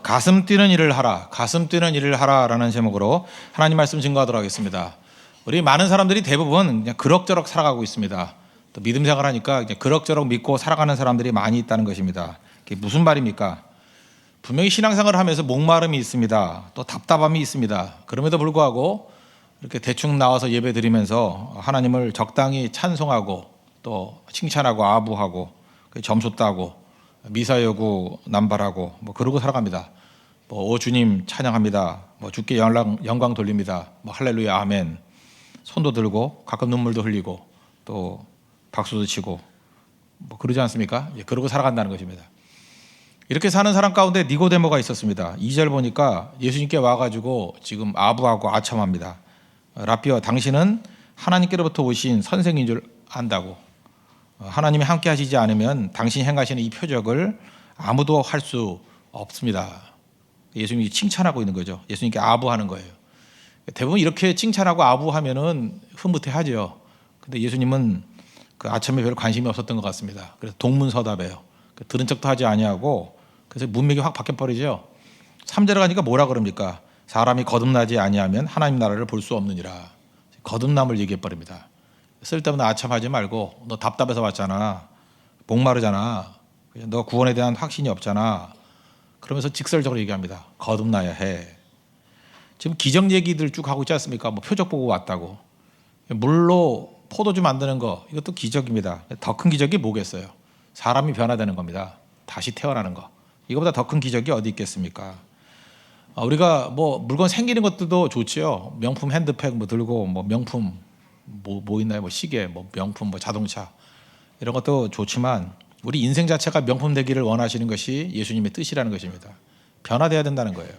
가슴 뛰는 일을 하라, 가슴 뛰는 일을 하라라는 제목으로 하나님 말씀 증거하도록 하겠습니다. 우리 많은 사람들이 대부분 그냥 그럭저럭 살아가고 있습니다. 또 믿음 생활하니까 그냥 그럭저럭 믿고 살아가는 사람들이 많이 있다는 것입니다. 그게 무슨 말입니까? 분명히 신앙생활을 하면서 목마름이 있습니다. 또 답답함이 있습니다. 그럼에도 불구하고 이렇게 대충 나와서 예배 드리면서 하나님을 적당히 찬송하고 또 칭찬하고 아부하고 점수 따고 미사 여구 남발하고 뭐 그러고 살아갑니다. 오 주님 찬양합니다. 뭐 주께 영광 돌립니다. 뭐 할렐루야 아멘. 손도 들고 가끔 눈물도 흘리고 또 박수도 치고 뭐 그러지 않습니까? 예, 그러고 살아간다는 것입니다. 이렇게 사는 사람 가운데 니고데모가 있었습니다. 2절 보니까 예수님께 와가지고 지금 아부하고 아첨합니다. 라삐어 당신은 하나님께로부터 오신 선생인 줄 안다고. 하나님이 함께 하시지 않으면 당신이 행하시는 이 표적을 아무도 할 수 없습니다. 예수님이 칭찬하고 있는 거죠. 예수님께 아부하는 거예요. 대부분 이렇게 칭찬하고 아부하면은 흐뭇해하죠. 근데 예수님은 그 아첨에 별 관심이 없었던 것 같습니다. 그래서 동문서답해요. 들은 척도 하지 아니하고 그래서 문맥이 확 바뀌어버리죠. 3절에 가니까 뭐라 그럽니까? 사람이 거듭나지 아니하면 하나님 나라를 볼 수 없느니라. 거듭남을 얘기해버립니다. 쓸데없는 아첨하지 말고 너 답답해서 왔잖아. 목마르잖아. 너 구원에 대한 확신이 없잖아. 그러면서 직설적으로 얘기합니다. 거듭나야 해. 지금 기적 얘기들 쭉 하고 있지 않습니까? 뭐 표적 보고 왔다고. 물로 포도주 만드는 거 이것도 기적입니다. 더 큰 기적이 뭐겠어요? 사람이 변화되는 겁니다. 다시 태어나는 거. 이거보다 더 큰 기적이 어디 있겠습니까? 우리가 뭐 물건 생기는 것들도 좋지요. 명품 핸드백 뭐 들고 뭐 명품 뭐 있나요? 뭐 시계, 뭐 명품, 뭐 자동차 이런 것도 좋지만 우리 인생 자체가 명품 되기를 원하시는 것이 예수님의 뜻이라는 것입니다. 변화돼야 된다는 거예요.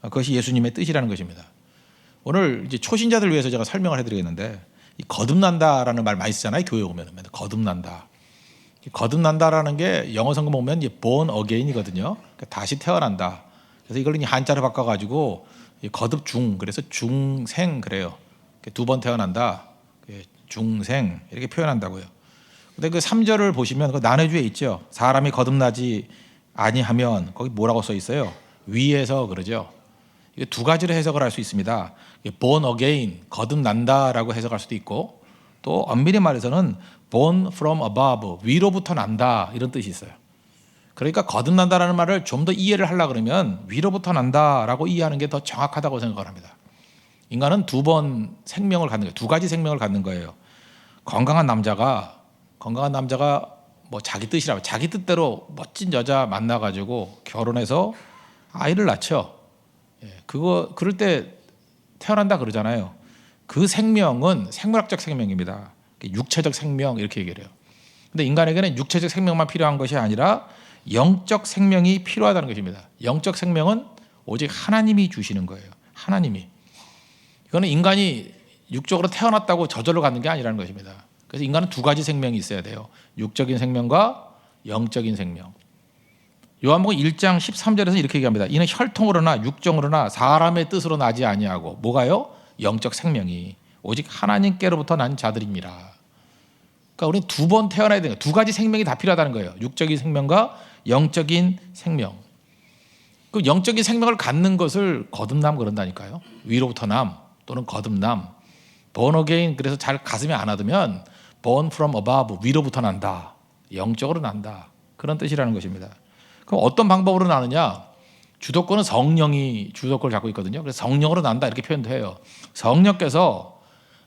그것이 예수님의 뜻이라는 것입니다. 오늘 이제 초신자들 위해서 제가 설명을 해드리겠는데 이 거듭난다라는 말 많이 쓰잖아요. 교회 오면 거듭난다. 거듭난다라는 게 영어 성경 보면 born again이거든요. 그러니까 다시 태어난다. 그래서 이걸 한자로 바꿔가지고 거듭중 그래서 중생 그래요. 두 번 태어난다. 중생 이렇게 표현한다고요. 근데 그 3절을 보시면 그 난해주에 있죠. 사람이 거듭나지 아니하면 거기 뭐라고 써 있어요? 위에서 그러죠. 이게 두 가지로 해석을 할 수 있습니다. born again 거듭난다라고 해석할 수도 있고 또 엄밀히 말해서는 born from above 위로부터 난다 이런 뜻이 있어요. 그러니까 거듭난다라는 말을 좀 더 이해를 하려고 그러면 위로부터 난다라고 이해하는 게 더 정확하다고 생각을 합니다. 인간은 두 번 생명을 갖는 거예요. 두 가지 생명을 갖는 거예요. 건강한 남자가 뭐 자기 뜻이라고 자기 뜻대로 멋진 여자 만나가지고 결혼해서 아이를 낳죠. 그럴 때 태어난다 그러잖아요. 그 생명은 생물학적 생명입니다. 육체적 생명 이렇게 얘기를 해요. 근데 인간에게는 육체적 생명만 필요한 것이 아니라 영적 생명이 필요하다는 것입니다. 영적 생명은 오직 하나님이 주시는 거예요. 하나님이. 이거는 인간이 육적으로 태어났다고 저절로 갖는 게 아니라는 것입니다. 그래서 인간은 두 가지 생명이 있어야 돼요. 육적인 생명과 영적인 생명. 요한복음 1장 13절에서 이렇게 얘기합니다. 이는 혈통으로나 육정으로나 사람의 뜻으로 나지 아니하고 뭐가요? 영적 생명이 오직 하나님께로부터 난 자들입니다. 그러니까 우리는 두 번 태어나야 되는 거예요. 두 가지 생명이 다 필요하다는 거예요. 육적인 생명과 영적인 생명. 그 영적인 생명을 갖는 것을 거듭남 그런다니까요. 위로부터 남 또는 거듭남. born again 그래서 잘 가슴에 안 와두면 born from above 위로부터 난다. 영적으로 난다. 그런 뜻이라는 것입니다. 그럼 어떤 방법으로 나느냐? 주도권은 성령이 주도권을 잡고 있거든요. 그래서 성령으로 난다 이렇게 표현도 해요. 성령께서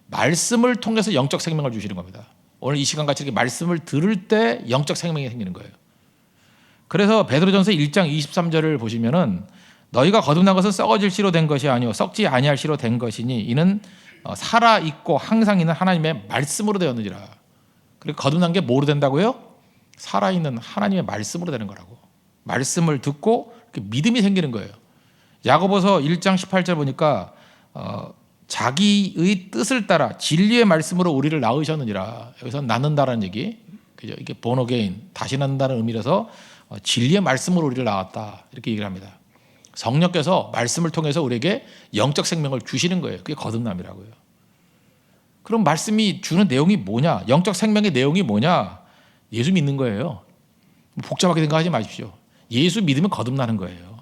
말씀을 통해서 영적 생명을 주시는 겁니다. 오늘 이 시간같이 이렇게 말씀을 들을 때 영적 생명이 생기는 거예요. 그래서 베드로전서 1장 23절을 보시면은 너희가 거듭난 것은 썩어질 씨로 된 것이 아니요 썩지 아니할 씨로 된 것이니 이는 살아 있고 항상 있는 하나님의 말씀으로 되었느니라. 그리고 거듭난 게 뭐로 된다고요? 살아 있는 하나님의 말씀으로 되는 거라고. 말씀을 듣고 믿음이 생기는 거예요. 야고보서 1장 18절 보니까 자기의 뜻을 따라 진리의 말씀으로 우리를 낳으셨느니라. 여기서 낳는다라는 얘기, 그죠? 이게 born again 다시 낳는다는 의미라서 진리의 말씀으로 우리를 낳았다 이렇게 얘기를 합니다. 성령께서 말씀을 통해서 우리에게 영적 생명을 주시는 거예요. 그게 거듭남이라고요. 그럼 말씀이 주는 내용이 뭐냐? 영적 생명의 내용이 뭐냐? 예수 믿는 거예요. 복잡하게 생각하지 마십시오. 예수 믿으면 거듭나는 거예요.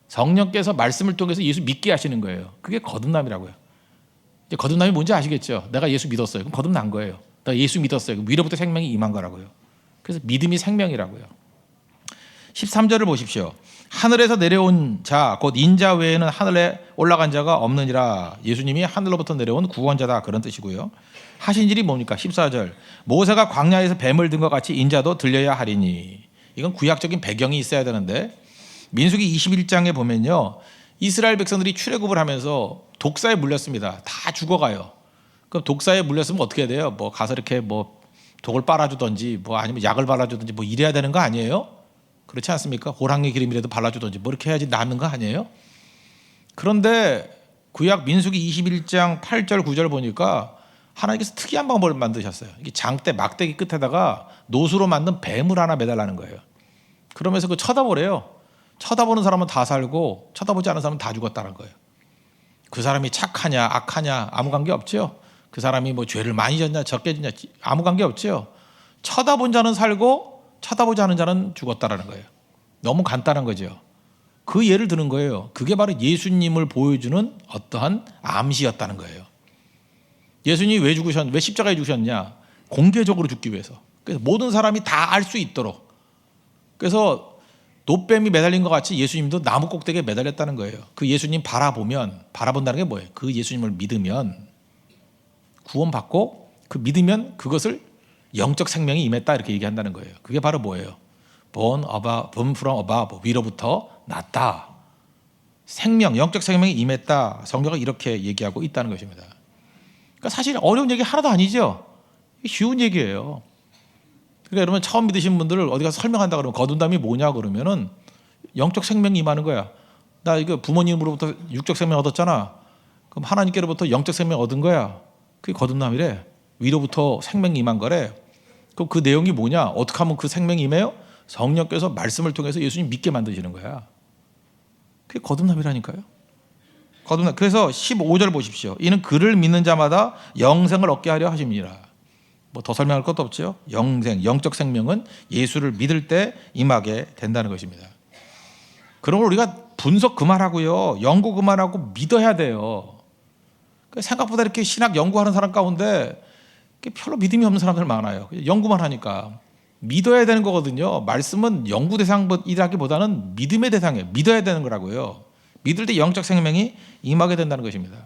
성령께서 말씀을 통해서 예수 믿게 하시는 거예요. 그게 거듭남이라고요. 이제 거듭남이 뭔지 아시겠죠? 내가 예수 믿었어요. 그럼 거듭난 거예요. 내가 예수 믿었어요. 그럼 위로부터 생명이 임한 거라고요. 그래서 믿음이 생명이라고요. 13절을 보십시오. 하늘에서 내려온 자, 곧 인자 외에는 하늘에 올라간 자가 없느니라. 예수님이 하늘로부터 내려온 구원자다, 그런 뜻이고요. 하신 일이 뭡니까? 14절. 모세가 광야에서 뱀을 든 것 같이 인자도 들려야 하리니. 이건 구약적인 배경이 있어야 되는데, 민수기 21장에 보면요, 이스라엘 백성들이 출애굽을 하면서 독사에 물렸습니다. 다 죽어가요. 그럼 독사에 물렸으면 어떻게 해야 돼요? 뭐 가서 이렇게 뭐 독을 빨아주든지 뭐 아니면 약을 발라주든지 뭐 이래야 되는 거 아니에요? 그렇지 않습니까? 호랑이 기름이라도 발라주든지 뭐 이렇게 해야지 낫는 거 아니에요? 그런데 구약 민수기 21장 8절 9절 보니까 하나님께서 특이한 방법을 만드셨어요. 이게 장대 막대기 끝에다가 노수로 만든 뱀을 하나 매달라는 거예요. 그러면서 그 쳐다보래요. 쳐다보는 사람은 다 살고 쳐다보지 않는 사람은 다 죽었다는 거예요. 그 사람이 착하냐 악하냐 아무 관계 없죠. 그 사람이 뭐 죄를 많이 졌냐 적게 졌냐 아무 관계 없죠. 쳐다본 자는 살고 쳐다보지 않은 자는 죽었다라는 거예요. 너무 간단한 거죠. 그 예를 드는 거예요. 그게 바로 예수님을 보여주는 어떠한 암시였다는 거예요. 예수님이 왜 십자가에 죽으셨냐? 공개적으로 죽기 위해서. 그래서 모든 사람이 다 알 수 있도록. 그래서 노뱀이 매달린 것 같이 예수님도 나무 꼭대기에 매달렸다는 거예요. 그 예수님 바라본다는 게 뭐예요? 그 예수님을 믿으면 구원받고 그 믿으면 그것을 영적 생명이 임했다 이렇게 얘기한다는 거예요. 그게 바로 뭐예요? born from above, 위로부터 났다. 생명, 영적 생명이 임했다. 성경은 이렇게 얘기하고 있다는 것입니다. 그러니까 사실 어려운 얘기 하나도 아니죠. 쉬운 얘기예요. 그러니까 여러분 처음 믿으신 분들을 어디 가서 설명한다 그러면 거듭남이 뭐냐 그러면은 영적 생명이 임하는 거야. 나 이거 부모님으로부터 육적 생명 얻었잖아. 그럼 하나님께로부터 영적 생명 얻은 거야. 그게 거듭남이래. 위로부터 생명이 임한 거래. 그럼 그 내용이 뭐냐? 어떻게 하면 그 생명이 임해요? 성령께서 말씀을 통해서 예수님 믿게 만드시는 거야. 그게 거듭남이라니까요. 거듭남. 그래서 15절 보십시오. 이는 그를 믿는 자마다 영생을 얻게 하려 하심이라. 뭐 더 설명할 것도 없죠. 영적 생명은 예수를 믿을 때 임하게 된다는 것입니다. 그러면 우리가 분석 그만하고요. 연구 그만하고 믿어야 돼요. 생각보다 이렇게 신학 연구하는 사람 가운데 별로 믿음이 없는 사람들 많아요. 연구만 하니까. 믿어야 되는 거거든요. 말씀은 연구 대상이라기보다는 믿음의 대상이에요. 믿어야 되는 거라고요. 믿을 때 영적 생명이 임하게 된다는 것입니다.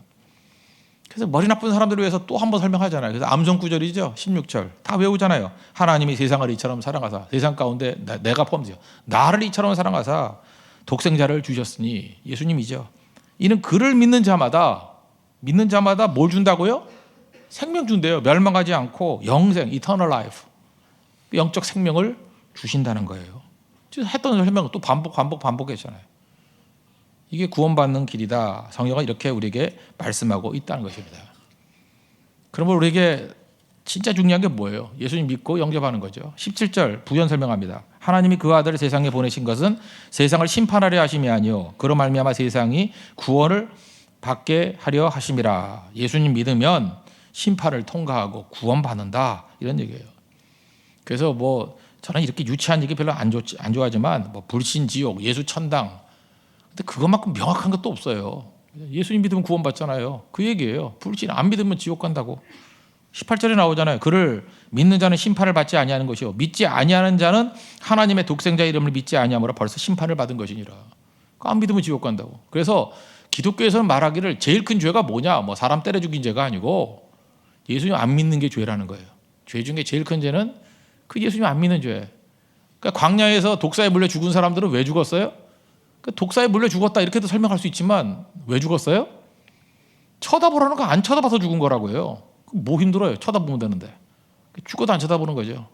그래서 머리 나쁜 사람들을 위해서 또 한 번 설명하잖아요. 그래서 암송 구절이죠. 16절 다 외우잖아요. 하나님이 세상을 이처럼 사랑하사 세상 가운데 내가 포함되어 나를 이처럼 사랑하사 독생자를 주셨으니 예수님이죠. 이는 그를 믿는 자마다 뭘 준다고요? 생명 준대요. 멸망하지 않고 영생, eternal life, 영적 생명을 주신다는 거예요. 했던 설명을 또 반복했잖아요. 이게 구원받는 길이다. 성경은 이렇게 우리에게 말씀하고 있다는 것입니다. 그러면 우리에게 진짜 중요한 게 뭐예요? 예수님 믿고 영접하는 거죠. 17절 부연 설명합니다. 하나님이 그 아들을 세상에 보내신 것은 세상을 심판하려 하심이 아니요 그로 말미암아 세상이 구원을 받게 하려 하심이라. 예수님 믿으면 심판을 통과하고 구원받는다 이런 얘기예요. 그래서 뭐 저는 이렇게 유치한 얘기 별로 안 좋아하지만 뭐 불신 지옥, 예수 천당, 근데 그것만큼 명확한 것도 없어요. 예수님 믿으면 구원받잖아요. 그 얘기예요. 불신 안 믿으면 지옥 간다고. 18절에 나오잖아요. 그를 믿는 자는 심판을 받지 아니하는 것이요 믿지 아니하는 자는 하나님의 독생자 이름을 믿지 아니하므로 벌써 심판을 받은 것이니라. 안 믿으면 지옥 간다고. 그래서 기독교에서는 말하기를 제일 큰 죄가 뭐냐? 뭐 사람 때려 죽인 죄가 아니고 예수님 안 믿는 게 죄라는 거예요. 죄 중에 제일 큰 죄는 그 예수님 안 믿는 죄. 그러니까 광야에서 독사에 물려 죽은 사람들은 왜 죽었어요? 독사에 물려 죽었다 이렇게도 설명할 수 있지만 왜 죽었어요? 쳐다보라는 거 안 쳐다봐서 죽은 거라고요. 뭐 힘들어요? 쳐다보면 되는데. 죽어도 안 쳐다보는 거죠.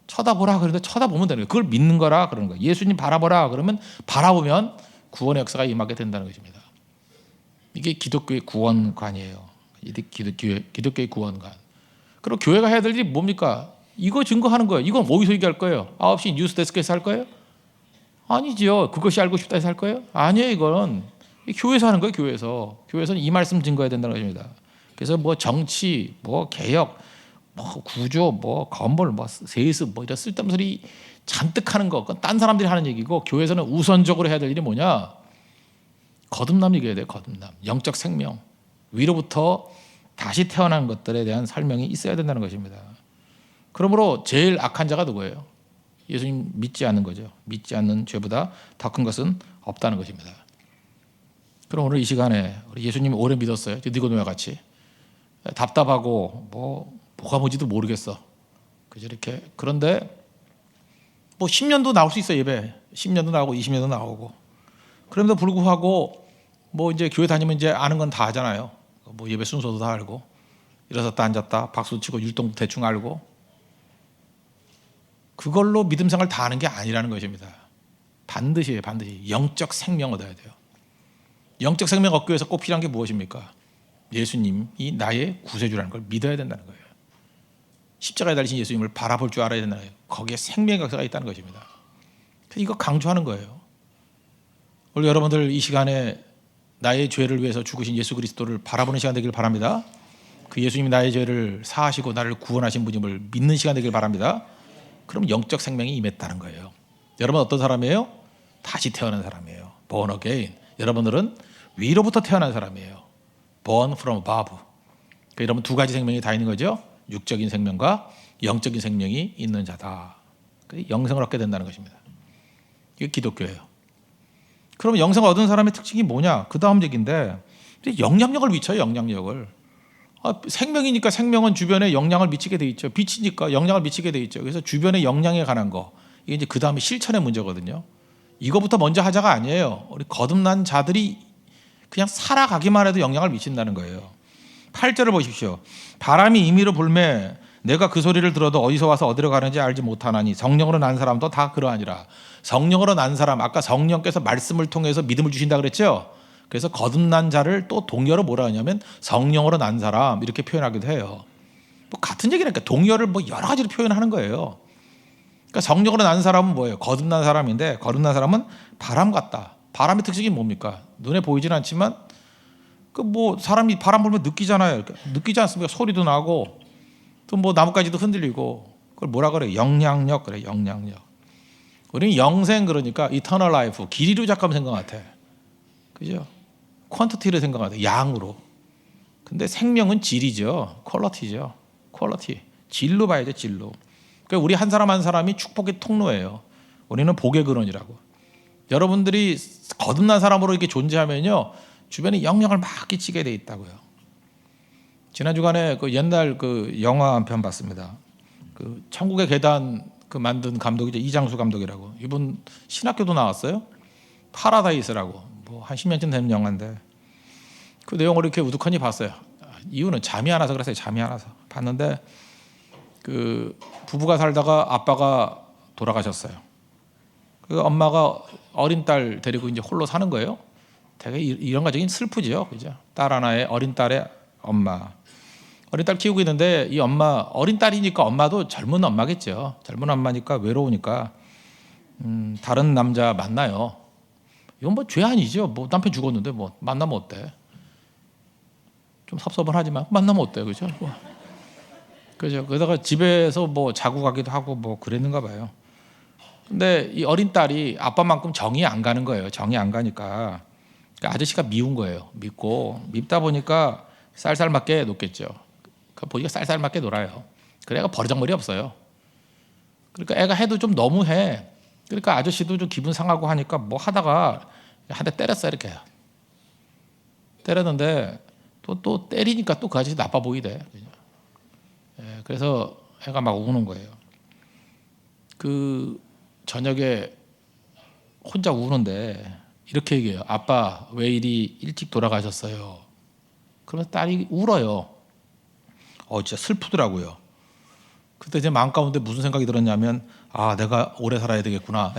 쳐다보라 그러는데 쳐다보면 되는 거예요. 그걸 믿는 거라 그러는 거예요. 예수님 바라보라 그러면 바라보면 구원의 역사가 임하게 된다는 것입니다. 이게 기독교의 구원관이에요. 기독교의 구원관. 그리고 교회가 해야 될 일이 뭡니까? 이거 증거하는 거예요. 이건 어디서 얘기할 거예요? 9시 뉴스 데스크에서 할 거예요? 아니죠. 그것이 알고 싶다 해서 할 거예요? 아니에요. 이건 교회에서 하는 거예요. 교회에서는 이 말씀 증거해야 된다는 것입니다. 그래서 뭐 정치, 뭐 개혁, 뭐 구조, 뭐 건물, 뭐 세습, 뭐 이런 쓸데없는 소리 잔뜩 하는 거, 그건 딴 사람들이 하는 얘기고 교회에서는 우선적으로 해야 될 일이 뭐냐? 거듭남 얘기해야 돼요. 거듭남. 영적 생명. 위로부터 다시 태어난 것들에 대한 설명이 있어야 된다는 것입니다. 그러므로 제일 악한 자가 누구예요? 예수님 믿지 않는 거죠. 믿지 않는 죄보다 더 큰 것은 없다는 것입니다. 그럼 오늘 이 시간에 우리 예수님 오래 믿었어요. 니고데모와 같이 답답하고 뭐가 뭔지도 모르겠어. 그죠? 이렇게. 그런데 뭐 10년도 나올 수 있어요. 예배 10년도 나오고 20년도 나오고. 그럼에도 불구하고 뭐 이제 교회 다니면 이제 아는 건 다 하잖아요. 뭐 예배 순서도 다 알고 일어섰다 앉았다 박수 치고 율동도 대충 알고. 그걸로 믿음 생활 다 하는 게 아니라는 것입니다. 반드시 영적 생명 얻어야 돼요. 영적 생명 얻기 위해서 꼭 필요한 게 무엇입니까? 예수님이 나의 구세주라는 걸 믿어야 된다는 거예요. 십자가에 달리신 예수님을 바라볼 줄 알아야 된다는 거예요. 거기에 생명의 역사가 있다는 것입니다. 이거 강조하는 거예요. 오늘 여러분들 이 시간에 나의 죄를 위해서 죽으신 예수 그리스도를 바라보는 시간 되길 바랍니다. 그 예수님이 나의 죄를 사하시고 나를 구원하신 분임을 믿는 시간 되길 바랍니다. 그럼 영적 생명이 임했다는 거예요. 여러분 어떤 사람이에요? 다시 태어난 사람이에요. Born again. 여러분들은 위로부터 태어난 사람이에요. Born from above. 그러니까 여러분 두 가지 생명이 다 있는 거죠. 육적인 생명과 영적인 생명이 있는 자다. 영생을 얻게 된다는 것입니다. 이게 기독교예요. 그럼 영생을 얻은 사람의 특징이 뭐냐? 그 다음 얘기인데 영향력을 미쳐요. 영향력을. 생명이니까 생명은 주변에 영향을 미치게 돼 있죠. 빛이니까 영향을 미치게 돼 있죠. 그래서 주변의 영향에 관한 거. 이게 이제 그 다음에 실천의 문제거든요. 이거부터 먼저 하자가 아니에요. 우리 거듭난 자들이 그냥 살아가기만 해도 영향을 미친다는 거예요. 8절을 보십시오. 바람이 임의로 불매 내가 그 소리를 들어도 어디서 와서 어디로 가는지 알지 못하나니 성령으로 난 사람도 다 그러하니라. 성령으로 난 사람, 아까 성령께서 말씀을 통해서 믿음을 주신다 그랬죠. 그래서 거듭난 자를 또 동의어로 뭐라 하냐면 성령으로 난 사람 이렇게 표현하기도 해요. 뭐 같은 얘기니까 동의어를 뭐 여러 가지로 표현하는 거예요. 그러니까 성령으로 난 사람은 뭐예요? 거듭난 사람인데 거듭난 사람은 바람 같다. 바람의 특징이 뭡니까? 눈에 보이진 않지만 그 뭐 사람이 바람 불면 느끼잖아요. 느끼지 않습니까? 소리도 나고 또 뭐 나뭇가지도 흔들리고 그걸 뭐라 그래요? 영향력 그래. 영향력. 우리는 영생 그러니까 eternal life 길이로 잠깐 생각 같아. 그죠? 퀀티티를 생각 같아. 양으로. 근데 생명은 질이죠. 퀄리티죠. 퀄리티. 질로 봐야죠. 질로. 그러니까 우리 한 사람 한 사람이 축복의 통로예요. 우리는 복의 근원이라고. 여러분들이 거듭난 사람으로 이렇게 존재하면요. 주변에 영향을 막 끼치게 돼 있다고요. 지난 주간에 그 옛날 그 영화 한 편 봤습니다. 그 천국의 계단 그 만든 감독이죠. 이장수 감독이라고. 이분 신학교도 나왔어요. 파라다이스라고. 뭐 한 10년쯤 된 영화인데 그 내용을 이렇게 우두커니 봤어요. 이유는 잠이 안 와서 그랬어요. 잠이 안 와서 봤는데 그 부부가 살다가 아빠가 돌아가셨어요. 그 엄마가 어린 딸 데리고 이제 홀로 사는 거예요. 되게 이런 가정이 슬프지요, 그죠? 딸 하나에 어린 딸의 엄마, 어린 딸 키우고 있는데 이 엄마 어린 딸이니까 엄마도 젊은 엄마겠죠. 젊은 엄마니까 외로우니까 다른 남자 만나요. 이건 뭐 죄 아니죠. 뭐 남편 죽었는데 뭐 만나면 어때? 좀 섭섭하지만 만나면 어때, 그죠? 뭐. 그죠? 그러다가 집에서 뭐 자고 가기도 하고 뭐 그랬는가 봐요. 근데 이 어린 딸이 아빠만큼 정이 안 가는 거예요. 정이 안 가니까 그러니까 아저씨가 미운 거예요. 밉다 보니까 쌀쌀맞게 놀겠죠. 보니까 쌀쌀맞게 놀아요. 그래 애가 버르장머리 없어요. 그러니까 애가 해도 좀 너무해. 그러니까 아저씨도 좀 기분 상하고 하니까 뭐 하다가 한 대 때렸어요. 이렇게 때렸는데 또 때리니까 또 그 아저씨 나빠 보이대. 그래서 애가 막 우는 거예요. 그 저녁에 혼자 우는데 이렇게 얘기해요. 아빠 왜 이리 일찍 돌아가셨어요? 그러면 딸이 울어요. 진짜 슬프더라고요. 그때 제 마음 가운데 무슨 생각이 들었냐면 내가 오래 살아야 되겠구나.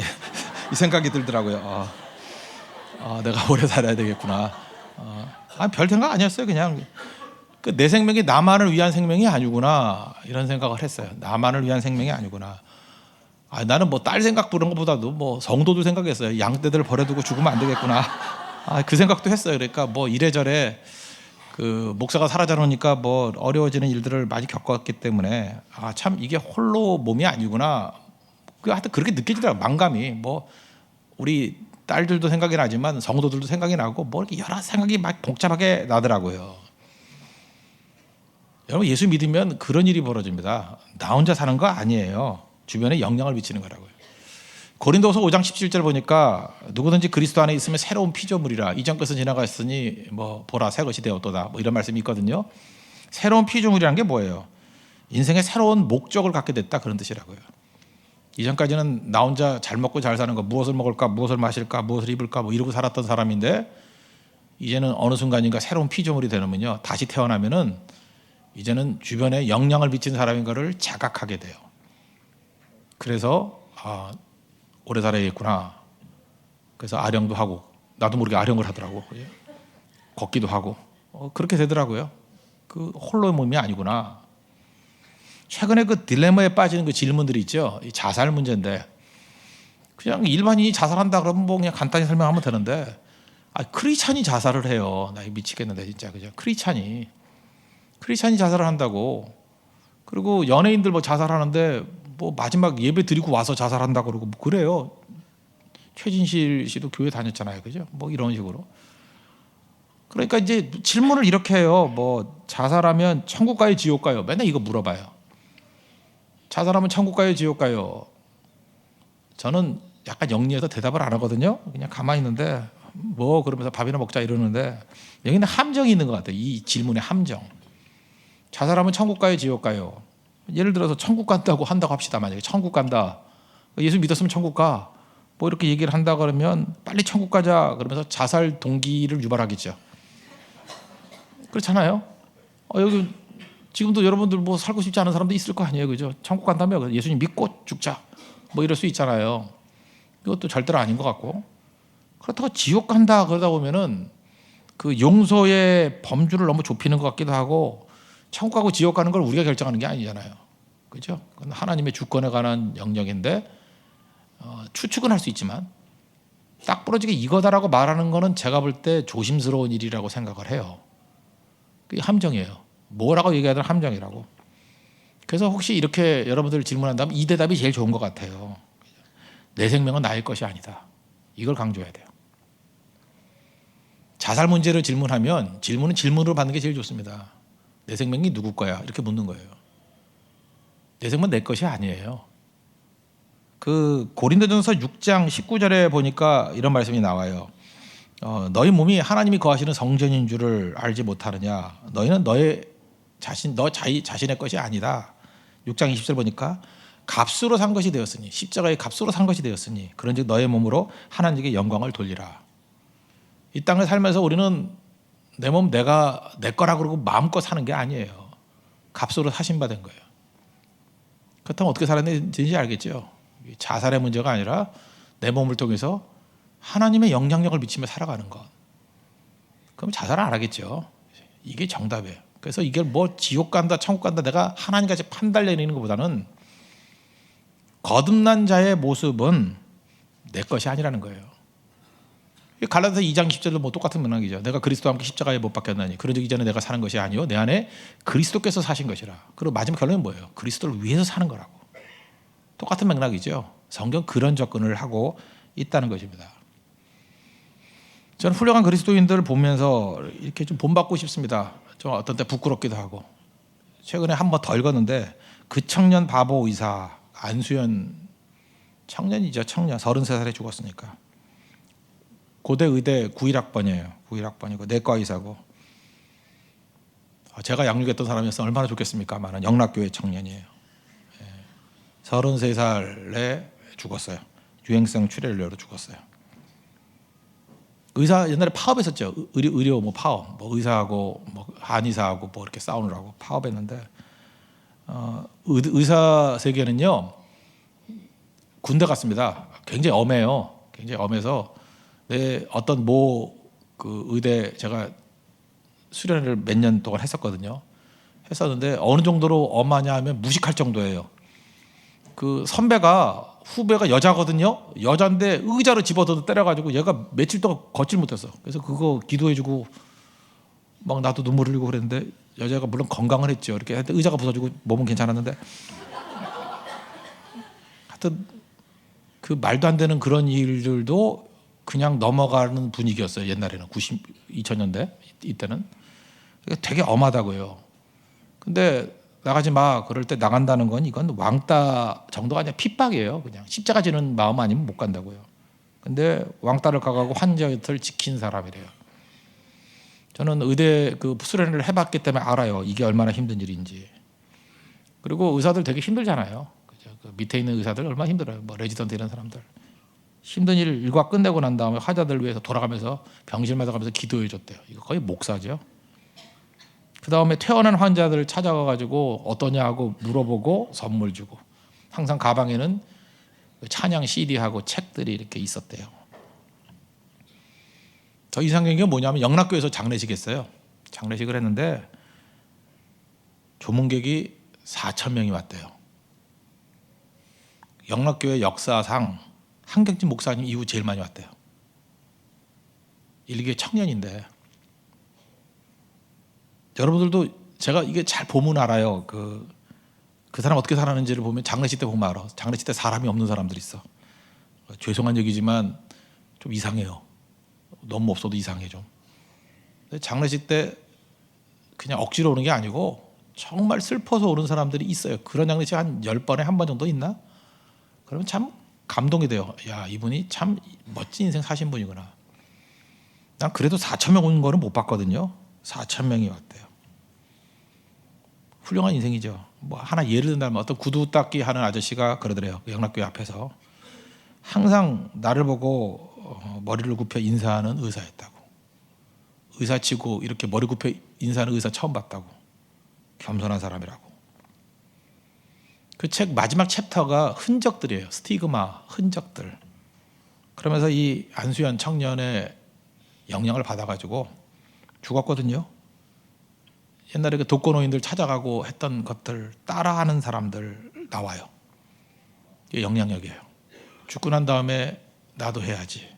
이 생각이 들더라고요. 내가 오래 살아야 되겠구나. 별 생각 아니었어요. 그냥 내 생명이 나만을 위한 생명이 아니구나 이런 생각을 했어요. 나만을 위한 생명이 아니구나. 나는 뭐 딸 생각 그런 것보다도 뭐 성도들 생각했어요. 양떼들 버려두고 죽으면 안 되겠구나. 그 생각도 했어요. 그러니까 뭐 이래저래 그 목사가 사라져놓으니까 뭐 어려워지는 일들을 많이 겪었기 때문에 참 이게 홀로 몸이 아니구나. 하여튼 그렇게 느껴지더라고요. 망감이 뭐 우리 딸들도 생각이 나지만 성도들도 생각이 나고 뭐 이렇게 여러 생각이 막 복잡하게 나더라고요. 여러분 예수 믿으면 그런 일이 벌어집니다. 나 혼자 사는 거 아니에요. 주변에 영향을 미치는 거라고요. 고린도서 5장 17절 보니까 누구든지 그리스도 안에 있으면 새로운 피조물이라 이전 것은 지나갔으니 뭐 보라 새 것이 되었도다 뭐 이런 말씀이 있거든요. 새로운 피조물이라는 게 뭐예요? 인생의 새로운 목적을 갖게 됐다 그런 뜻이라고요. 이전까지는 나 혼자 잘 먹고 잘 사는 거 무엇을 먹을까 무엇을 마실까 무엇을 입을까 뭐 이러고 살았던 사람인데 이제는 어느 순간인가 새로운 피조물이 되면요 다시 태어나면은 이제는 주변에 영향을 미치는 사람인 것을 자각하게 돼요. 그래서 오래 살아야겠구나. 그래서 아령도 하고 나도 모르게 아령을 하더라고. 걷기도 하고 그렇게 되더라고요. 그 홀로의 몸이 아니구나. 최근에 그 딜레마에 빠지는 그 질문들이 있죠. 이 자살 문제인데 그냥 일반인이 자살한다 그러면 뭐 그냥 간단히 설명하면 되는데 크리스찬이 자살을 해요. 나 미치겠는데 진짜 그죠? 크리스찬이 자살을 한다고. 그리고 연예인들 뭐 자살하는데 뭐 마지막 예배 드리고 와서 자살한다 그러고 뭐 그래요. 최진실 씨도 교회 다녔잖아요, 그죠? 뭐 이런 식으로. 그러니까 이제 질문을 이렇게 해요. 뭐 자살하면 천국 가요, 지옥 가요? 맨날 이거 물어봐요. 자살하면 천국 가요, 지옥 가요? 저는 약간 영리해서 대답을 안 하거든요. 그냥 가만히 있는데 뭐 그러면서 밥이나 먹자 이러는데 여기는 함정이 있는 것 같아요. 이 질문의 함정. 자살하면 천국 가요, 지옥 가요? 예를 들어서 천국 간다고 한다고 합시다. 만약에 천국 간다. 예수 믿었으면 천국 가. 뭐 이렇게 얘기를 한다 그러면 빨리 천국 가자 그러면서 자살 동기를 유발하겠죠. 그렇잖아요. 여기 지금도 여러분들 뭐 살고 싶지 않은 사람도 있을 거 아니에요, 그죠? 천국 간다며 예수님 믿고 죽자. 뭐 이럴 수 있잖아요. 이것도 절대로 아닌 것 같고. 그렇다고 지옥 간다 그러다 보면은 그 용서의 범주를 너무 좁히는 것 같기도 하고. 천국 가고 지옥 가는 걸 우리가 결정하는 게 아니잖아요. 그렇죠? 그건 하나님의 주권에 관한 영역인데 추측은 할 수 있지만 딱 부러지게 이거다라고 말하는 거는 제가 볼 때 조심스러운 일이라고 생각을 해요. 그게 함정이에요. 뭐라고 얘기하든 함정이라고. 그래서 혹시 이렇게 여러분들 질문한다면 이 대답이 제일 좋은 것 같아요. 내 생명은 나의 것이 아니다. 이걸 강조해야 돼요. 자살 문제를 질문하면 질문은 질문으로 받는 게 제일 좋습니다. 내 생명이 누구 거야? 이렇게 묻는 거예요. 내 생명은 내 것이 아니에요. 그 고린도전서 6장 19절에 보니까 이런 말씀이 나와요. 너희 몸이 하나님이 거하시는 성전인 줄을 알지 못하느냐? 너희는 너 자신의 것이 아니다. 6장 20절 보니까 값으로 산 것이 되었으니 십자가의 값으로 산 것이 되었으니 그런즉 너의 몸으로 하나님께 영광을 돌리라. 이 땅을 살면서 우리는 내 몸 내가 내 거라 그러고 마음껏 사는 게 아니에요. 값으로 사신받은 거예요. 그렇다면 어떻게 살아야 되는지 알겠죠? 자살의 문제가 아니라 내 몸을 통해서 하나님의 영향력을 미치며 살아가는 것. 그럼 자살 안 하겠죠. 이게 정답이에요. 그래서 이게 뭐 지옥 간다 천국 간다 내가 하나님까지 판단 내리는 것보다는 거듭난 자의 모습은 내 것이 아니라는 거예요. 갈라디아서 2장 10절도 뭐 똑같은 문항이죠. 내가 그리스도와 함께 십자가에 못 박혔나니 그런즉 이제는 내가 사는 것이 아니요 내 안에 그리스도께서 사신 것이라. 그리고 마지막 결론은 뭐예요? 그리스도를 위해서 사는 거라고. 똑같은 맥락이죠. 성경 그런 접근을 하고 있다는 것입니다. 저는 훌륭한 그리스도인들을 보면서 이렇게 좀 본받고 싶습니다. 좀 어떤 때 부끄럽기도 하고. 최근에 한 번 더 읽었는데 그 청년 바보 의사 안수연 청년이죠. 청년 33살에 죽었으니까. 고대 의대 91학번이에요. 91학번이고 내과 의사고. 제가 양육했던 사람이었으면 얼마나 좋겠습니까? 많은 영락교회 청년이에요. 33살에 죽었어요. 유행성 출혈료로 죽었어요. 의사 옛날에 파업했었죠. 의료 뭐 파업, 뭐 의사하고 뭐 한의사하고 뭐 이렇게 싸우느라고 파업했는데 의사 세계는요 군대 같습니다. 굉장히 엄해요. 굉장히 엄해서 어떤 그 의대 제가 수련을 몇 년 동안 했었는데 어느 정도로 엄하냐 하면 무식할 정도예요. 그 선배가 후배가 여자거든요. 여잔데 의자로 집어넣어 때려가지고 얘가 며칠 동안 걷질 못했어. 그래서 그거 기도해주고 막 나도 눈물 흘리고 그랬는데 여자가 물론 건강을 했죠. 이렇게 했는데 의자가 부서지고 몸은 괜찮았는데 하여튼 그 말도 안 되는 그런 일들도 그냥 넘어가는 분위기였어요. 옛날에는 2000년대 이때는 되게 엄하다고요. 근데 나가지 마. 그럴 때 나간다는 건 이건 왕따 정도가 아니라 핍박이에요. 그냥 십자가 지는 마음 아니면 못 간다고요. 근데 왕따를 가가고 환자 곁을 지킨 사람이래요. 저는 의대 그 수련을 해봤기 때문에 알아요. 이게 얼마나 힘든 일인지. 그리고 의사들 되게 힘들잖아요. 그죠? 그 밑에 있는 의사들 얼마나 힘들어요. 뭐 레지던트 이런 사람들. 힘든 일 일과 끝내고 난 다음에 환자들 위해서 돌아가면서 병실마다 가면서 기도해 줬대요. 이거 거의 목사죠. 그 다음에 퇴원한 환자들을 찾아가가지고 어떠냐 하고 물어보고 선물 주고, 항상 가방에는 찬양 CD하고 책들이 이렇게 있었대요. 더 이상적인 게 뭐냐면 영락교에서 장례식 했어요. 장례식을 했는데 조문객이 4,000명이 왔대요. 영락교회 역사상 한경진 목사님 이후 제일 많이 왔대요. 일개 청년인데, 여러분들도 제가 이게 잘 보면 알아요. 그 사람 어떻게 살았는지를 보면 장례식 때 보면 알아. 장례식 때 사람이 없는 사람들이 있어. 죄송한 얘기지만 좀 이상해요. 너무 없어도 이상해 좀. 장례식 때 그냥 억지로 오는 게 아니고 정말 슬퍼서 오는 사람들이 있어요. 그런 장례식 한 10번에 한 번 정도 있나? 그러면 참 감동이 돼요. 야, 이분이 참 멋진 인생 사신 분이구나. 난 그래도 4,000명 온 거는 못 봤거든요. 4,000명이 왔대요. 훌륭한 인생이죠. 뭐 하나 예를 든다면 어떤 구두 닦기 하는 아저씨가 그러더래요. 영락교회 앞에서 항상 나를 보고 머리를 굽혀 인사하는 의사였다고. 의사치고 이렇게 머리 굽혀 인사하는 의사 처음 봤다고. 겸손한 사람이라고. 그 책 마지막 챕터가 흔적들이에요. 스티그마, 흔적들. 그러면서 이 안수현 청년의 영향을 받아가지고 죽었거든요. 옛날에 그 독거노인들 찾아가고 했던 것들 따라하는 사람들 나와요. 이게 영향력이에요. 죽고 난 다음에 나도 해야지.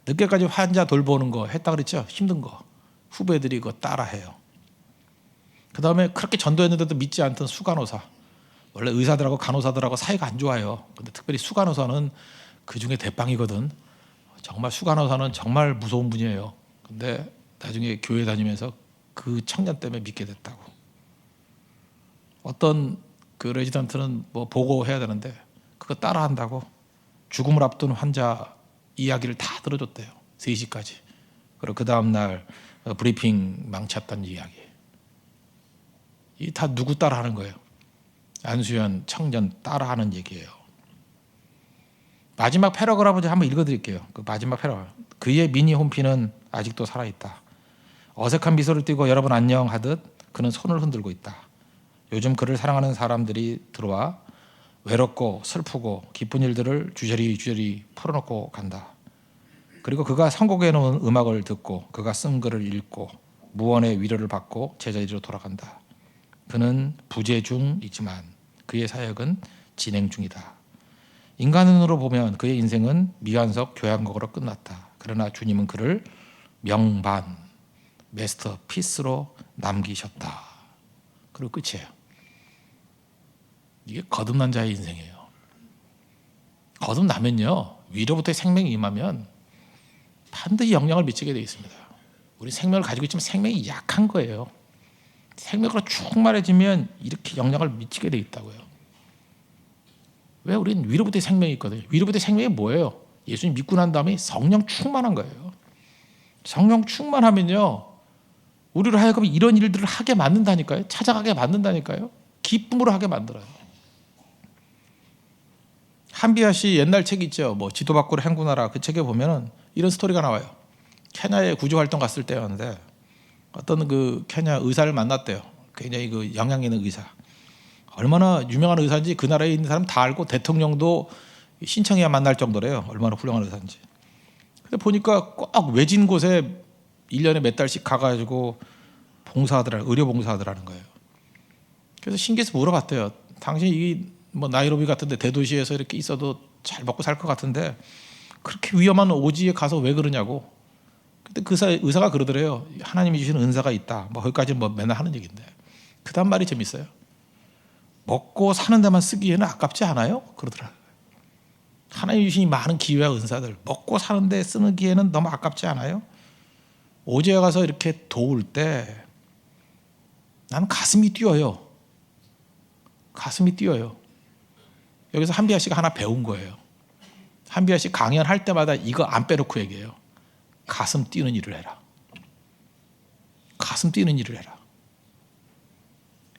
늦게까지 환자 돌보는 거 했다 그랬죠? 힘든 거. 후배들이 그거 따라해요. 그 다음에 그렇게 전도했는데도 믿지 않던 수간호사. 원래 의사들하고 간호사들하고 사이가 안 좋아요. 근데 특별히 수간호사는 그 중에 대빵이거든. 정말 수간호사는 정말 무서운 분이에요. 근데 나중에 교회 다니면서 그 청년 때문에 믿게 됐다고. 어떤 그 레지던트는 뭐 보고해야 되는데 그거 따라한다고 죽음을 앞둔 환자 이야기를 다 들어줬대요. 3시까지. 그리고 그 다음날 브리핑 망쳤던 이야기. 이 다 누구 따라하는 거예요? 안수현 청년 따라하는 얘기예요. 마지막 패러그래프 한번 읽어드릴게요. 그 마지막 패러그래프. 그의 미니 홈피는 아직도 살아있다. 어색한 미소를 띠고 여러분 안녕 하듯 그는 손을 흔들고 있다. 요즘 그를 사랑하는 사람들이 들어와 외롭고 슬프고 기쁜 일들을 주저리 풀어놓고 간다. 그리고 그가 선곡해 놓은 음악을 듣고 그가 쓴 글을 읽고 무언의 위로를 받고 제자리로 돌아간다. 그는 부재 중이지만 그의 사역은 진행 중이다. 인간으로 보면 그의 인생은 미완석 교양곡으로 끝났다. 그러나 주님은 그를 명반 마스터피스로 남기셨다. 그리고 끝이에요. 이게 거듭난 자의 인생이에요. 거듭나면요, 위로부터의 생명이 임하면 반드시 영향을 미치게 되어 있습니다. 우리 생명을 가지고 있지만 생명이 약한 거예요. 생명으로 충만해지면 이렇게 영향을 미치게 되어 있다고요. 왜? 우리는 위로부터의 생명이 있거든요. 위로부터의 생명이 뭐예요? 예수님 믿고 난 다음에 성령 충만한 거예요. 성령 충만하면요, 우리로 하여금 이런 일들을 하게 만든다니까요. 찾아가게 만든다니까요. 기쁨으로 하게 만들어요. 한비아 씨 옛날 책 있죠. 뭐 지도 밖으로 행군하라. 그 책에 보면은 이런 스토리가 나와요. 케냐에 구조활동 갔을 때였는데 어떤 그 케냐 의사를 만났대요. 굉장히 그 영향 있는 의사. 얼마나 유명한 의사인지 그 나라에 있는 사람 다 알고 대통령도 신청해야 만날 정도래요. 얼마나 훌륭한 의사인지. 근데 보니까 꼭 외진 곳에 1년에 몇 달씩 가가지고 의료 봉사하더라는 거예요. 그래서 신기해서 물어봤대요. 당신이 이 뭐 나이로비 같은데 대도시에서 이렇게 있어도 잘 먹고 살 것 같은데 그렇게 위험한 오지에 가서 왜 그러냐고. 근데 그 의사가 그러더래요. 하나님이 주시는 은사가 있다. 뭐 거기까지는 뭐 맨날 하는 얘기인데 그 다음 말이 재밌어요. 먹고 사는 데만 쓰기에는 아깝지 않아요? 그러더라고요. 하나님 주신 많은 기회와 은사들 먹고 사는데 쓰는 기회는 너무 아깝지 않아요? 오지에 가서 이렇게 도울 때 나는 가슴이 뛰어요. 가슴이 뛰어요. 여기서 한비아 씨가 하나 배운 거예요. 한비아 씨 강연할 때마다 이거 안 빼놓고 얘기해요. 가슴 뛰는 일을 해라. 가슴 뛰는 일을 해라.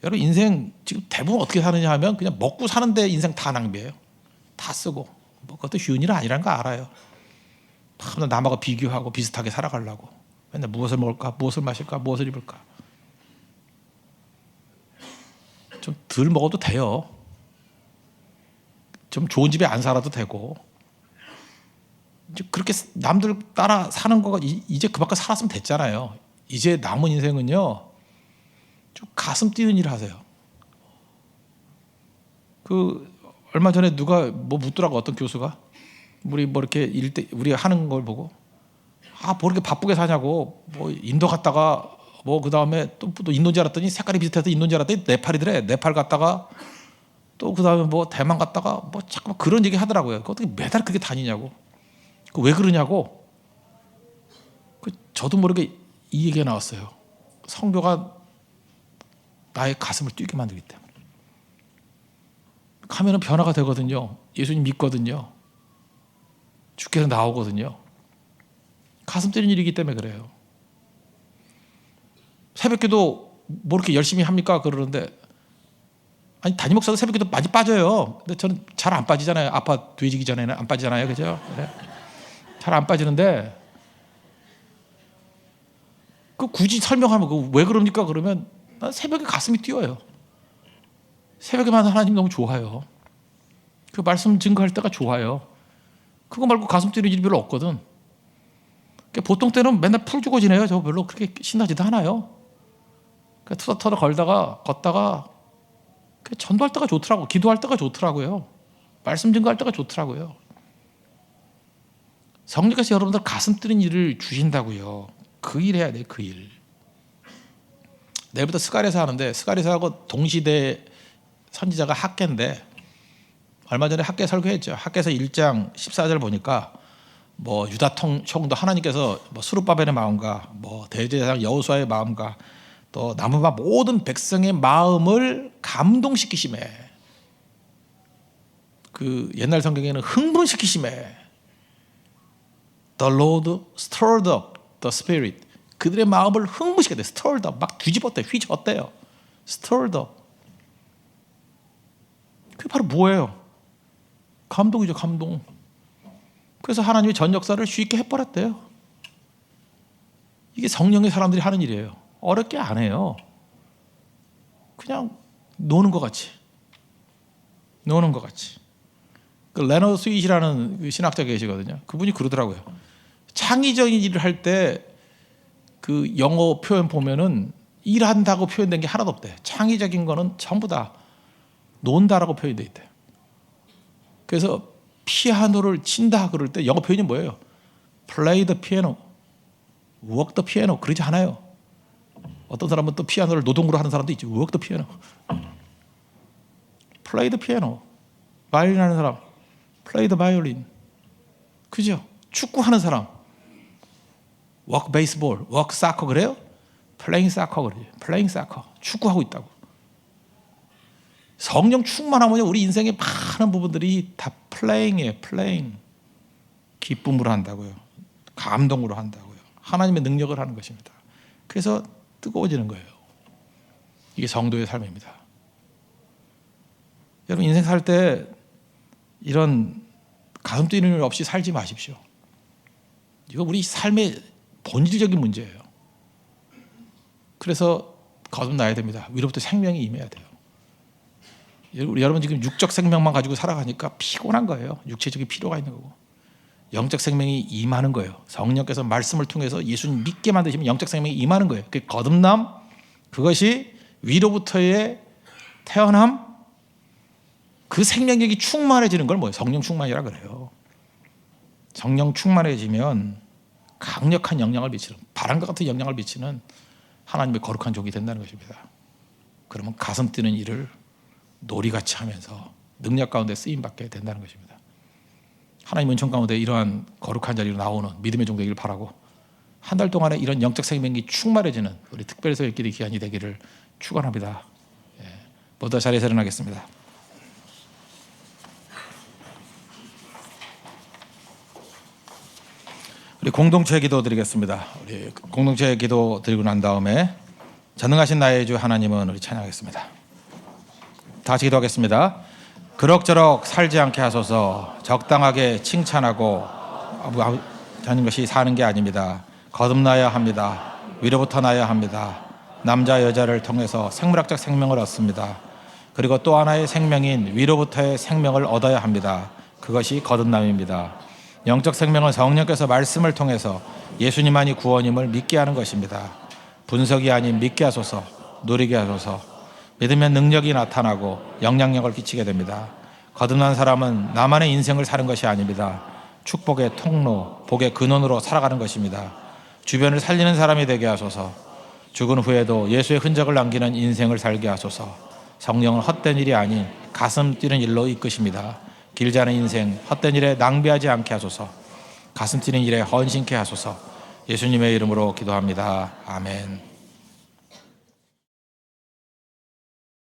여러분 인생 지금 대부분 어떻게 사느냐 하면 그냥 먹고 사는데 인생 다 낭비해요. 다 쓰고. 뭐 그것도 쉬운 일은 아니라는 거 알아요. 다 남하고 비교하고 비슷하게 살아가려고. 맨날 무엇을 먹을까, 무엇을 마실까, 무엇을 입을까. 좀 덜 먹어도 돼요. 좀 좋은 집에 안 살아도 되고. 이제 그렇게 남들 따라 사는 거가 이제 그만큼 살았으면 됐잖아요. 이제 남은 인생은요, 좀 가슴 뛰는 일을 하세요. 얼마 전에 누가 뭐 묻더라고, 어떤 교수가. 우리 뭐 이렇게 우리 하는 걸 보고, 뭐 이렇게 바쁘게 사냐고. 뭐 인도 갔다가 뭐 그 다음에 또 인도인 줄 알았더니 색깔이 비슷해서 인도인 줄 알았더니 네팔이더래. 네팔 갔다가 또 그 다음에 뭐 대만 갔다가 뭐 자꾸 그런 얘기 하더라고요. 어떻게 매달 그렇게 다니냐고. 왜 그러냐고. 저도 모르게 이 얘기가 나왔어요. 성교가 나의 가슴을 뛰게 만들기 때문에. 가면은 변화가 되거든요. 예수님 믿거든요. 주께서 나오거든요. 가슴 뛰는 일이기 때문에 그래요. 새벽기도 뭐 이렇게 열심히 합니까? 그러는데 아니 담임 목사도 새벽기도 많이 빠져요. 근데 저는 잘 안 빠지잖아요. 아빠 돼지기 전에는 안 빠지잖아요, 그죠? 잘 안 빠지는데 굳이 설명하면 왜 그럽니까? 그러면 난 새벽에 가슴이 뛰어요. 새벽에만 하나님 너무 좋아요. 그 말씀 증거할 때가 좋아요. 그거 말고 가슴 뛰는 일이 별로 없거든. 보통 때는 맨날 풀 주고 지내요. 저 별로 그렇게 신나지도 않아요. 투닥투닥 걷다가 전도할 때가 좋더라고. 기도할 때가 좋더라고요. 말씀 증거할 때가 좋더라고요. 성령께서 여러분들 가슴 뛰는 일을 주신다고요. 그 일 해야 돼, 그 일. 내일부터 스가랴서 하는데, 스가랴서하고 동시대 선지자가 학개인데, 얼마 전에 학개 설교했죠. 학개서 1장 14절 보니까 뭐 유다 총도 하나님께서 뭐 스룹바벨의 마음과 뭐 대제사장 여호수아의 마음과 또 남은 모든 백성의 마음을 감동시키심에, 옛날 성경에는 흥분시키심에, The Lord stirred up the spirit. 그들의 마음을 흥분시켰대. stirred up. 막 뒤집었대. 휘저었대요. stirred up. 그게 바로 뭐예요? 감동이죠, 감동. 그래서 하나님이 전 역사를 쉽게 해버렸대요. 이게 성령의 사람들이 하는 일이에요. 어렵게 안 해요. 그냥 노는 것 같이. 노는 것 같이. 레너 스윗이라는 신학자 계시거든요. 그분이 그러더라고요. 창의적인 일을 할 때 영어 표현 보면은 일한다고 표현된 게 하나도 없대. 창의적인 거는 전부 다 논다라고 표현돼 있대. 그래서 피아노를 친다 그럴 때 영어 표현이 뭐예요? Play the piano, work the piano. 그러지 않아요. 어떤 사람은 또 피아노를 노동으로 하는 사람도 있지. work the piano, play the piano. 바이올린 하는 사람, play the violin. 그죠? 축구하는 사람, work baseball, work soccer 그래요? playing soccer 그래요. playing soccer. 축구하고 있다고. 성령 충만하면 우리 인생의 많은 부분들이 다 플레잉이에요. 플레잉. 기쁨으로 한다고요. 감동으로 한다고요. 하나님의 능력을 하는 것입니다. 그래서 뜨거워지는 거예요. 이게 성도의 삶입니다. 여러분 인생 살 때 이런 가슴 뛰는 일 없이 살지 마십시오. 이거 우리 삶의 본질적인 문제예요. 그래서 거듭나야 됩니다. 위로부터 생명이 임해야 돼요. 여러분 지금 육적 생명만 가지고 살아가니까 피곤한 거예요. 육체적인 필요가 있는 거고. 영적 생명이 임하는 거예요. 성령께서 말씀을 통해서 예수님 믿게 만드시면 영적 생명이 임하는 거예요. 그 거듭남, 그것이 위로부터의 태어남, 그 생명력이 충만해지는 걸 뭐예요? 성령 충만이라 그래요. 성령 충만해지면 강력한 영향을 미치는, 바람과 같은 영향을 미치는 하나님의 거룩한 종이 된다는 것입니다. 그러면 가슴 뛰는 일을 놀이같이 하면서 능력 가운데 쓰임받게 된다는 것입니다. 하나님 은총 가운데 이러한 거룩한 자리로 나오는 믿음의 종 되기를 바라고, 한 달 동안에 이런 영적 생명이 충만해지는 우리 특별서일기리 기한이 되기를 축원합니다. 모두 자리에서 일어나겠습니다. 우리 공동체 기도 드리겠습니다. 우리 공동체 기도 드리고 난 다음에 전능하신 나의 주 하나님은 우리 찬양하겠습니다. 다 같이 기도하겠습니다. 그럭저럭 살지 않게 하소서. 적당하게 칭찬하고 하는 것이 사는 게 아닙니다. 거듭나야 합니다. 위로부터 나야 합니다. 남자 여자를 통해서 생물학적 생명을 얻습니다. 그리고 또 하나의 생명인 위로부터의 생명을 얻어야 합니다. 그것이 거듭남입니다. 영적 생명은 성령께서 말씀을 통해서 예수님만이 구원임을 믿게 하는 것입니다. 분석이 아닌 믿게 하소서, 누리게 하소서. 믿으면 능력이 나타나고 영향력을 끼치게 됩니다. 거듭난 사람은 나만의 인생을 사는 것이 아닙니다. 축복의 통로, 복의 근원으로 살아가는 것입니다. 주변을 살리는 사람이 되게 하소서. 죽은 후에도 예수의 흔적을 남기는 인생을 살게 하소서. 성령은 헛된 일이 아닌 가슴 뛰는 일로 이끄십니다. 길지 않은 인생, 헛된 일에 낭비하지 않게 하소서. 가슴 뛰는 일에 헌신케 하소서. 예수님의 이름으로 기도합니다. 아멘.